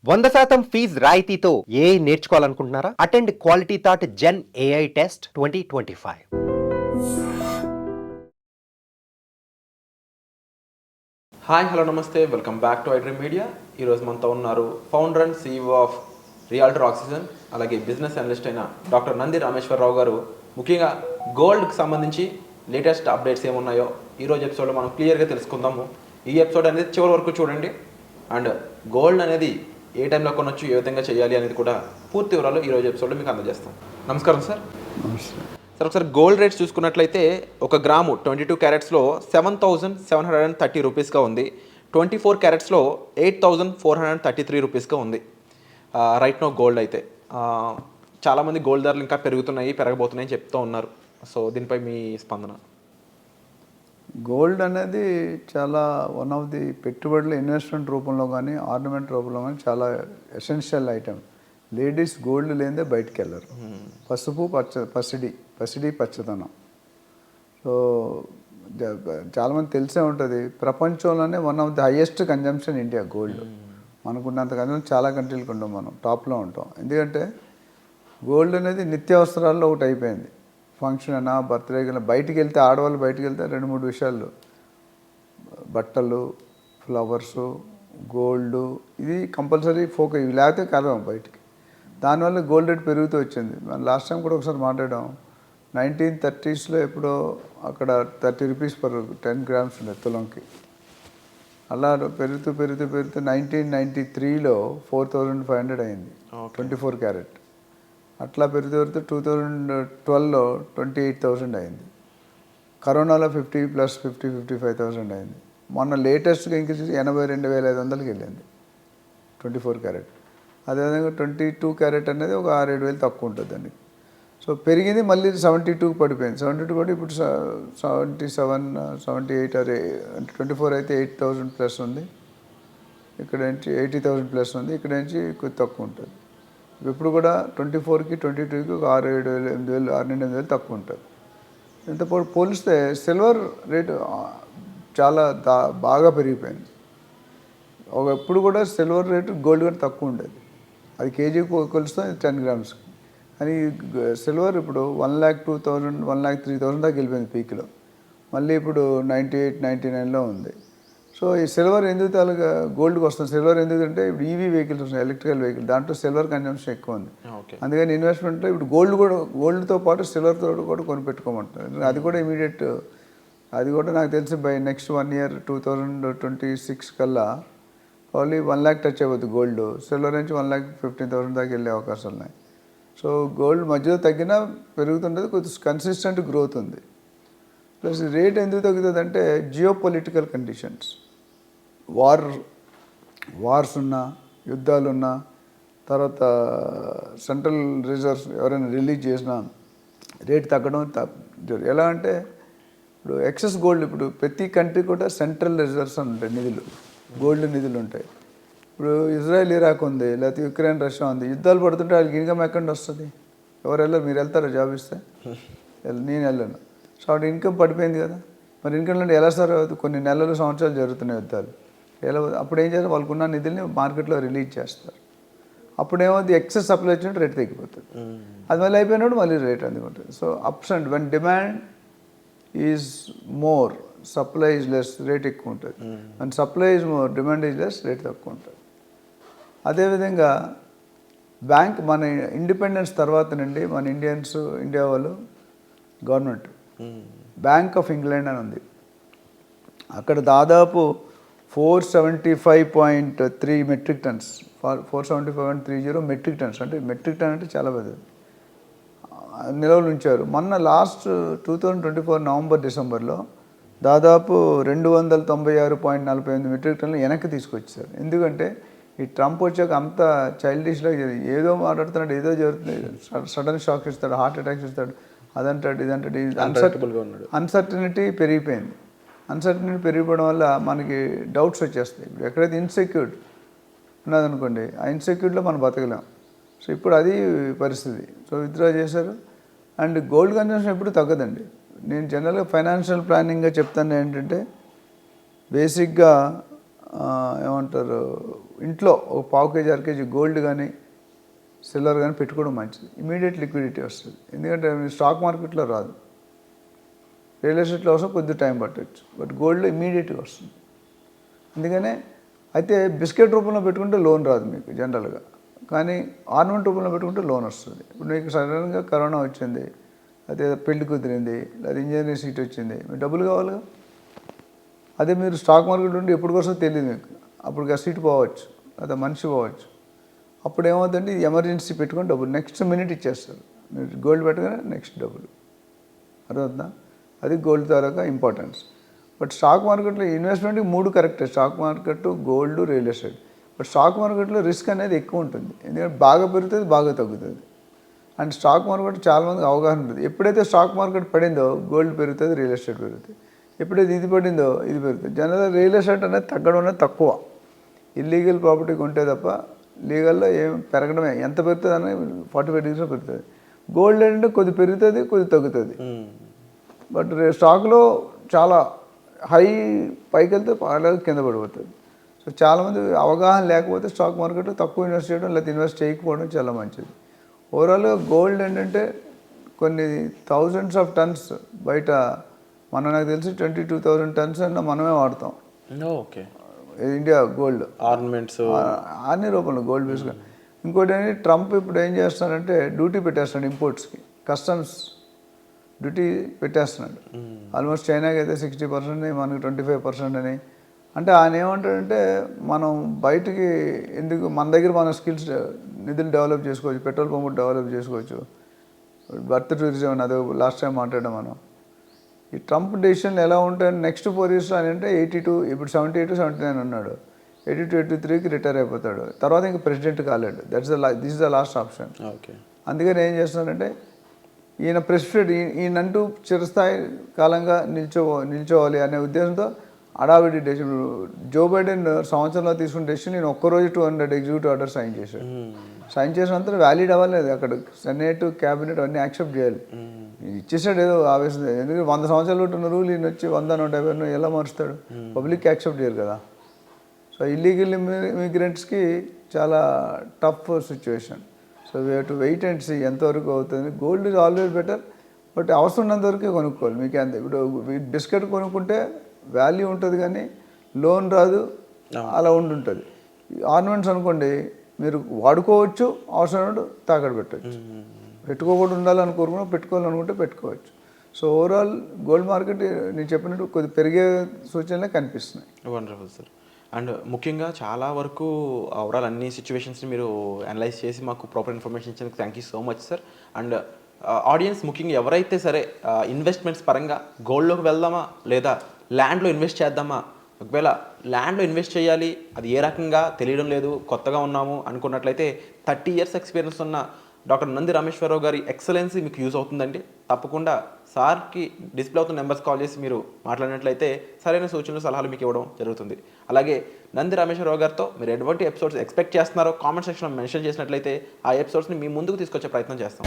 100% fees రాయితీతో AI నేర్చుకోవాలనుకుంటున్నారా? Attend quality thought gen AI test 2025. Hi hello namaste, welcome back to iDream media. ఈరోజు మనతో ఉన్నారు founder and CEO of realtor oxygen, అలాగే business analyst అయిన doctor Nandi Rameshwara Rao గారు. ముఖ్యంగా గోల్డ్కి సంబంధించి లేటెస్ట్ అప్డేట్స్ ఏమున్నాయో ఈరోజు ఎపిసోడ్లో మనం క్లియర్గా తెలుసుకుందాము. ఈ ఎపిసోడ్ అనేది చివరి వరకు చూడండి. అండ్ గోల్డ్ అనేది ఏ టైంలో కొనొచ్చు, ఏ విధంగా చేయాలి అనేది కూడా పూర్తి వివరాలు ఈరోజు ఎపిసోడ్లో మీకు అందజేస్తాం. నమస్కారం సార్. సార్, ఒకసారి గోల్డ్ రేట్స్ చూసుకున్నట్లయితే ఒక గ్రాము 22 క్యారెట్స్లో 7,730 రూపీస్గా ఉంది. 24 క్యారెట్స్లో 8,433 రూపీస్గా ఉంది రైట్ నో గోల్డ్. అయితే చాలామంది గోల్డ్ ధరలు ఇంకా పెరగబోతున్నాయని చెప్తూ ఉన్నారు. సో దీనిపై మీ స్పందన? గోల్డ్ అనేది చాలా వన్ ఆఫ్ ది పెట్టుబడుల ఇన్వెస్ట్మెంట్ రూపంలో కానీ ఆర్నమెంట్ రూపంలో కానీ చాలా ఎసెన్షియల్ ఐటమ్. లేడీస్ గోల్డ్ లేనిదే బయటికి వెళ్ళరు. పసుపు పసిడి పచ్చదనం. సో చాలామంది తెలిసే ఉంటుంది, ప్రపంచంలోనే one of the highest consumption India gold. మనకున్నంత కన్జంప్షన్ చాలా కంట్రీలకు ఉంటాం, మనం టాప్లో ఉంటాం. ఎందుకంటే గోల్డ్ అనేది నిత్యావసరాల్లో ఒకటి అయిపోయింది. ఫంక్షన్ అయినా బర్త్డే అయినా బయటికి వెళ్తే, ఆడవాళ్ళు బయటికి వెళ్తే 2-3 విషయాలు, బట్టలు, ఫ్లవర్సు, గోల్డ్, ఇది కంపల్సరీ ఫోకస్. ఇవి లేకపోతే కలవం బయటికి. దానివల్ల గోల్డ్ రేట్ పెరుగుతూ వచ్చింది. మనం లాస్ట్ టైం కూడా ఒకసారి మాట్లాడాం. 1930s ఎప్పుడో అక్కడ 30 రూపీస్ పర్ 10 గ్రామ్స్ ఉండే తులంకి. అలా పెరుగుతూ 1993లో 4,500 అయింది 24 క్యారెట్. అట్లా పెరుగుతూ 2012లో 28,000 అయింది. కరోనాలో 55,000 అయింది. మొన్న లేటెస్ట్గా ఇంక్రీజ్ 82,500కి వెళ్ళింది 24 క్యారెట్. అదేవిధంగా 22 క్యారెట్ అనేది ఒక 6-7 వేలు తక్కువ ఉంటుంది దానికి. సో పెరిగింది, మళ్ళీ 72కి పడిపోయింది. 72 పడి ఇప్పుడు 77, 78 అంటే 24 అయితే 8,000 ప్లస్ ఉంది. ఇక్కడ నుంచి 80,000 ప్లస్ ఉంది. ఇక్కడ నుంచి కొద్ది తక్కువ ఉంటుంది. ఇప్పుడు కూడా 24కి 22కి ఒక 6-7 వేలు 8,000 తక్కువ ఉంటుంది. ఇంత పోలిస్తే సిల్వర్ రేటు చాలా బాగా పెరిగిపోయింది. ఎప్పుడు కూడా సిల్వర్ రేటు గోల్డ్ కంటే తక్కువ ఉండేది. అది కేజీకి కొలిస్తే 10 గ్రామ్స్కి. కానీ సిల్వర్ ఇప్పుడు 1,02,000, 1,03,000 దాకా వెళ్ళిపోయింది పీక్లో. మళ్ళీ ఇప్పుడు 98-99లో ఉంది. సో ఈ సిల్వర్ ఎందుకు తాలుగా గోల్డ్కి వస్తుంది? సిల్వర్ ఎందుకంటే ఇప్పుడు ఈవీ వెహికల్స్ వస్తున్నాయి, ఎలక్ట్రికల్ వెహికల్, దాంట్లో సిల్వర్ కన్జంప్షన్ ఎక్కువ ఉంది. అందుకని ఇన్వెస్ట్మెంట్లో ఇప్పుడు గోల్డ్తో పాటు సిల్వర్తో కూడా కొనిపెట్టుకోమంటారు. అది కూడా ఇమీడియట్, అది కూడా నాకు తెలిసి బై నెక్స్ట్ 1 year 2026 కల్లా ఓన్లీ 1 lakh టచ్ అయిపోతుంది గోల్డ్. సిల్వర్ నుంచి 1,15,000 దాకా వెళ్ళే అవకాశాలు ఉన్నాయి. సో గోల్డ్ మధ్యలో తగ్గినా పెరుగుతుంటుంది, కొద్దిగా కన్సిస్టెంట్ గ్రోత్ ఉంది. ప్లస్ రేట్ ఎందుకు తగ్గుతుంది అంటే జియో పొలిటికల్ కండిషన్స్, వార్స్ ఉన్నా, యుద్ధాలు ఉన్నా, తర్వాత సెంట్రల్ రిజర్వ్స్ ఎవరైనా రిలీజ్ చేసినా రేట్ తగ్గడం ఎలా అంటే ఇప్పుడు ఎక్సెస్ గోల్డ్, ఇప్పుడు ప్రతి కంట్రీ కూడా సెంట్రల్ రిజర్వ్స్ అని ఉంటాయి, నిధులు, గోల్డ్ నిధులు ఉంటాయి. ఇప్పుడు ఇజ్రాయెల్ ఇరాక్ ఉంది, లేకపోతే యుక్రెయిన్ రష్యా ఉంది. యుద్ధాలు పడుతుంటే వాళ్ళకి ఇన్కమ్ ఎక్కడ వస్తుంది? ఎవరు వెళ్ళరు? మీరు వెళ్తారా జాబ్ ఇస్తే? నేను వెళ్ళను. సో అటు ఇన్కమ్ పడిపోయింది కదా. మరి ఇన్కమ్ అంటే ఎలా సార్? కొన్ని నెలలు, సంవత్సరాలు జరుగుతున్నాయి యుద్ధాలు. ఎలా? అప్పుడు ఏం చేస్తారు? వాళ్ళకున్న నిధుల్ని మార్కెట్లో రిలీజ్ చేస్తారు. అప్పుడేమవుతుంది? ఎక్సెస్ సప్లై వచ్చినట్టు రేట్ తగ్గిపోతుంది. అది మళ్ళీ అయిపోయినప్పుడు మళ్ళీ రేట్ అందుకుంటుంది. So ups and when demand is more, supply is less, rate ఎక్కువ ఉంటుంది. And supply is more, demand is less, rate తక్కువ ఉంటుంది. అదేవిధంగా మన ఇండిపెండెన్స్ తర్వాత నుండి మన ఇండియా వాళ్ళు గవర్నమెంట్ బ్యాంక్ ఆఫ్ ఇంగ్లాండ్ అని ఉంది. అక్కడ దాదాపు 475.3 మెట్రిక్ టన్స్, 475.30 మెట్రిక్ టన్స్, అంటే మెట్రిక్ టన్ అంటే చాలా పెద్దది, నిల్వలు ఉంచారు. మొన్న లాస్ట్ 2024 నవంబర్-డిసెంబర్లో దాదాపు 296.48 మెట్రిక్ టన్నులు వెనక్కి తీసుకొచ్చారు. ఎందుకంటే ఈ ట్రంప్ వచ్చాక అంత చైల్డిష్గా ఏదో మాట్లాడుతున్నాడు, ఏదో జరుగుతుంది, సడన్ షాక్ ఇస్తాడు, హార్ట్ అటాక్స్ ఇస్తాడు, అదంటాడు, ఇదంటాడు. అన్సర్టనిటీ పెరిగిపోయింది. అన్సర్టనిటీ పెరిగిపోవడం వల్ల మనకి డౌట్స్ వచ్చేస్తాయి. ఇప్పుడు ఎక్కడైతే ఇన్సెక్యూర్డ్ ఉన్నదనుకోండి, ఆ ఇన్సెక్యూర్డ్లో మనం బతకలేం. సో ఇప్పుడు అది పరిస్థితి. సో విత్డ్రా చేశారు. అండ్ గోల్డ్ కన్జంప్షన్ ఎప్పుడు తగ్గదండి. నేను జనరల్గా ఫైనాన్షియల్ ప్లానింగ్గా చెప్తాను ఏంటంటే, బేసిక్గా ఏమంటారు ఇంట్లో ఒక పావు కేజీ అర కేజీ గోల్డ్ కానీ సిల్వర్ కానీ పెట్టుకోవడం మంచిది. ఇమీడియట్ లిక్విడిటీ వస్తుంది. ఎందుకంటే స్టాక్ మార్కెట్లో రాదు, రియల్ ఎస్టేట్లో వస్తే కొద్ది టైం పట్టవచ్చు, బట్ గోల్డ్లో ఇమీడియట్గా వస్తుంది. అందుకనే అయితే బిస్కెట్ రూపంలో పెట్టుకుంటే లోన్ రాదు మీకు జనరల్గా, కానీ ఆర్నమెంట్ రూపంలో పెట్టుకుంటే లోన్ వస్తుంది. ఇప్పుడు మీకు సడన్గా కరోనా వచ్చింది, అదే పెళ్లి కుదిరింది, లేదా ఇంజనీరింగ్ సీట్ వచ్చింది, మీకు డబ్బులు కావాలిగా. అదే మీరు స్టాక్ మార్కెట్ ఉండి ఎప్పుడు కోసం తెలియదు మీకు, అప్పుడు ఆ సీట్ పోవచ్చు, లేదా మనిషి పోవచ్చు. అప్పుడు ఏమవుతుందంటే ఎమర్జెన్సీ పెట్టుకొని డబ్బులు నెక్స్ట్ మినిట్ ఇచ్చేస్తారు. మీరు గోల్డ్ పెట్టగానే నెక్స్ట్ డబ్బులు. అర్థమవుతుందా? అది gold taluka importance. But stock మార్కెట్లో ఇన్వెస్ట్మెంట్కి 3 కరెక్టే, stock market, gold, real estate. But stock మార్కెట్లో రిస్క్ అనేది ఎక్కువ ఉంటుంది, ఎందుకంటే బాగా పెరుగుతుంది, బాగా తగ్గుతుంది. అండ్ స్టాక్ మార్కెట్ చాలామందికి అవగాహన ఉంటుంది. ఎప్పుడైతే స్టాక్ మార్కెట్ పడిందో గోల్డ్ పెరుగుతుంది, రియల్ ఎస్టేట్ పెరుగుతుంది. ఎప్పుడైతే ఇది పడిందో ఇది పెరుగుతుంది. జనరల్గా రియల్ ఎస్టేట్ అనేది తగ్గడం అనేది తక్కువ, ఇల్లీగల్ ప్రాపర్టీ కొంటే తప్ప లీగల్లో ఏం పెరగడమే. ఎంత పెరుగుతుంది అనేది 45 degrees పెరుగుతుంది. గోల్డ్ ఏంటంటే కొద్ది పెరుగుతుంది, కొద్ది తగ్గుతుంది. బట్ స్టాక్లో చాలా హై పైకి వెళ్తే అలాగే కింద పడిపోతుంది. సో చాలామంది అవగాహన లేకపోతే స్టాక్ మార్కెట్లో తక్కువ ఇన్వెస్ట్ చేయడం, లేకపోతే ఇన్వెస్ట్ చేయకపోవడం చాలా మంచిది. ఓవరాల్గా గోల్డ్ ఏంటంటే కొన్ని థౌజండ్స్ ఆఫ్ టన్స్ బయట, నాకు తెలిసి 22,000 టన్స్ అన్న మనమే వాడతాం. ఓకే, ఇండియా గోల్డ్ ఆర్నమెంట్స్ అన్ని రూపంలో గోల్డ్ బేస్గా. ఇంకోటి ఏంటి, ట్రంప్ ఇప్పుడు ఏం చేస్తున్నాడంటే డ్యూటీ పెట్టేస్తున్నాడు ఇంపోర్ట్స్కి, కస్టమ్స్ డ్యూటీ పెట్టేస్తున్నాడు. ఆల్మోస్ట్ చైనాకి అయితే 60%, మనకి 25% అని. అంటే ఆయన ఏమంటాడంటే మనం బయటికి ఎందుకు, మన దగ్గర మన స్కిల్స్ నిధులు డెవలప్ చేసుకోవచ్చు, పెట్రోల్ పంపులు డెవలప్ చేసుకోవచ్చు, బర్త్ టూరిజం అని అదే లాస్ట్ టైం మాట్లాడాం మనం. ఈ ట్రంప్ డెసిషన్లు ఎలా ఉంటాయని నెక్స్ట్ 4 years అని అంటే 82, ఇప్పుడు 78, 79 ఉన్నాడు, 82, 83కి రిటైర్ అయిపోతాడు. తర్వాత ఇంకా ప్రెసిడెంట్ కాలేడు. This is the last option. Okay, అందుకని ఏం చేస్తున్నారంటే ఈయన ప్రెసిడెంట్, ఈయనంటూ చిరస్థాయి కాలంగా నిల్చోవాలి అనే ఉద్దేశంతో అడావిడి డెసిషన్. జో బైడెన్ సంవత్సరంలో తీసుకున్న డెసిషన్ నేను ఒక్కరోజు 200 ఎగ్జిక్యూటివ్ ఆర్డర్ సైన్ చేశాడు. సైన్ చేసినంత వ్యాలిడ్ అవ్వలేదు, అక్కడ సెనేట్, క్యాబినెట్ అన్నీ యాక్సెప్ట్ చేయాలి. ఇచ్చేసాడు ఏదో ఆవేశం, ఎందుకంటే 100 సంవత్సరాలు ఉంటున్న రూల్ ఈయన వచ్చి 100, 150 ఎలా మారుస్తాడు? పబ్లిక్ యాక్సెప్ట్ చేయరు కదా. సో ఇల్లీగల్ ఇమిగ్రెంట్స్కి చాలా tough situation. So we have to wait and see ఎంతవరకు అవుతుంది. Gold is always better, but అవసరం ఉన్నంత వరకే కొనుక్కోవాలి. మీకు ఎంత ఇప్పుడు బిస్కెట్ కొనుక్కుంటే వాల్యూ ఉంటుంది కానీ లోన్ రాదు, అలా ఉంటుంటుంది. ఆర్నమెంట్స్ అనుకోండి, మీరు వాడుకోవచ్చు, అవసరం తాకట్టు పెట్టవచ్చు. పెట్టుకోకుండా ఉండాలని కోరుకున్నా, పెట్టుకోవాలనుకుంటే పెట్టుకోవచ్చు. సో ఓవరాల్ గోల్డ్ మార్కెట్ నేను చెప్పినట్టు కొద్ది పెరిగే సూచనలే కనిపిస్తున్నాయి. Wonderful sir. అండ్ ముఖ్యంగా చాలా వరకు ఓవరాల్ అన్ని సిచ్యువేషన్స్ని మీరు అనలైజ్ చేసి మాకు ప్రాపర్ ఇన్ఫర్మేషన్ ఇచ్చినందుకు thank you so much sir. And audience ముఖ్యంగా ఎవరైతే సరే ఇన్వెస్ట్మెంట్స్ పరంగా గోల్డ్లోకి వెళ్దామా లేదా ల్యాండ్లో ఇన్వెస్ట్ చేద్దామా, ఒకవేళ ల్యాండ్లో ఇన్వెస్ట్ చేయాలి అది ఏ రకంగా తెలియడం లేదు, కొత్తగా ఉన్నాము అనుకున్నట్లయితే 30 years ఎక్స్పీరియన్స్ ఉన్న డాక్టర్ నంది రామేశ్వరరావు గారి ఎక్సలెన్సీ మీకు యూజ్ అవుతుందండి. తప్పకుండా సార్కి డిస్ప్లే అవుతున్న నెంబర్స్ కాల్ చేసి మీరు మాట్లాడినట్లయితే సరైన సూచనలు, సలహాలు మీకు ఇవ్వడం జరుగుతుంది. అలాగే నంది రామేశ్వరరావు గారితో మీరు ఎటువంటి ఎపిసోడ్స్ ఎక్స్పెక్ట్ చేస్తున్నారో కామెంట్ సెక్షన్లో మెన్షన్ చేసినట్లయితే ఆ ఎపిసోడ్స్ని మీ ముందుకు తీసుకొచ్చే ప్రయత్నం చేస్తాం.